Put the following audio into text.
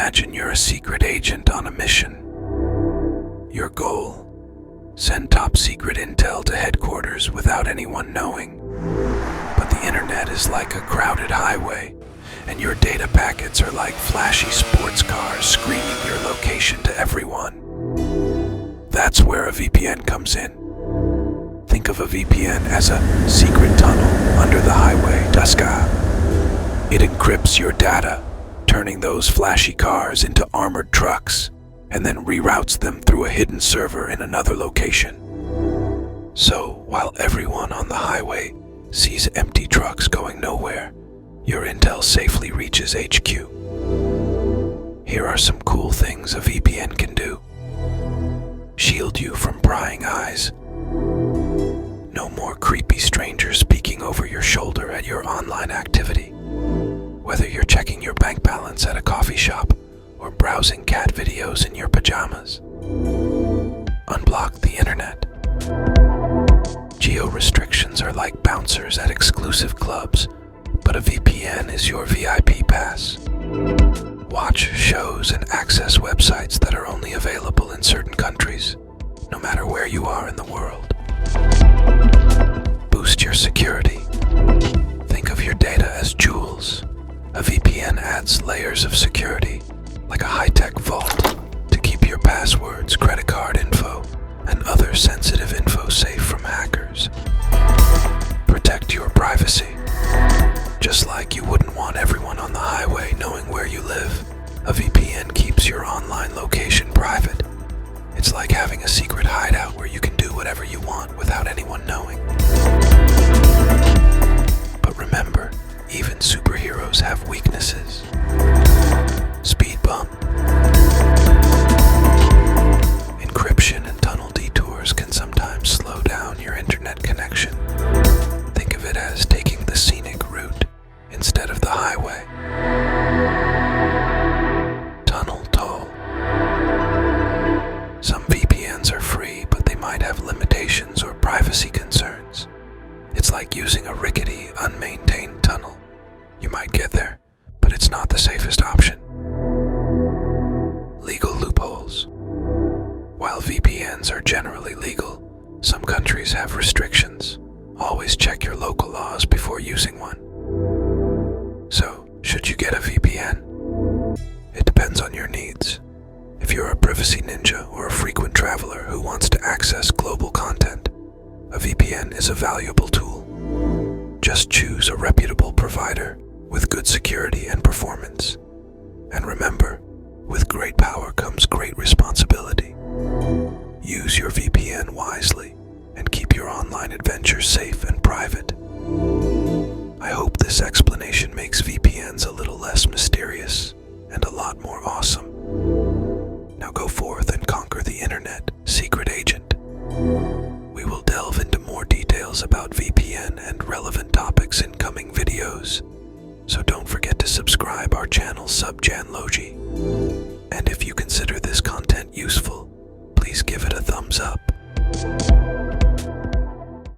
Imagine you're a secret agent on a mission. Your goal: send top secret intel to headquarters without anyone knowing. But the internet is like a crowded highway, and your data packets are like flashy sports cars screaming your location to everyone. That's where a VPN comes in. Think of a VPN as a secret tunnel under the highway. It encrypts your data, turning those flashy cars into armored trucks, and then reroutes them through a hidden server in another location. So, while everyone on the highway sees empty trucks going nowhere, your intel safely reaches HQ. Here are some cool things a VPN can do. Shield you from prying eyes. No more creepy strangers peeking over your shoulder at your online activity. Whether you're checking your bank balance at a coffee shop or browsing cat videos in your pajamas. Unblock the internet. Geo-restrictions are like bouncers at exclusive clubs, but a VPN is your VIP pass. Watch shows and access websites that are only available in certain countries, no matter where you are in the world. Boost your security. Think of your data as jewels. A VPN adds layers of security, like a high-tech vault, to keep your passwords, credit card info, and other sensitive info safe from hackers. Protect your privacy. Just like you wouldn't want everyone on the highway knowing where you live, a VPN keeps your online location private. It's like having a secret hideout where you can do whatever you want without anyone knowing. But remember, even superheroes have weaknesses. Speed bump. Encryption and tunnel detours can sometimes slow down your internet connection. Think of it as taking the scenic route instead of the highway. Tunnel toll. Some VPNs are free, but they might have limitations or privacy concerns. It's like using a rickety, unmaintained tunnel. You might get there, but it's not the safest option. Legal loopholes. While VPNs are generally legal, some countries have restrictions. Always check your local laws before using one. So, should you get a VPN? It depends on your needs. If you're a privacy ninja or a frequent traveler who wants to access global content, a VPN is a valuable tool. Just choose a reputable provider with good security and performance. And remember, with great power comes great responsibility. Use your VPN wisely and keep your online adventures safe and private. I hope this explanation makes VPNs a little less mysterious and a lot more awesome. Now go forth and conquer the internet, secret agent. We will delve into more details about VPN and relevant topics in coming videos. So don't forget to subscribe our channel Subjanlogi. And if you consider this content useful, please give it a thumbs up.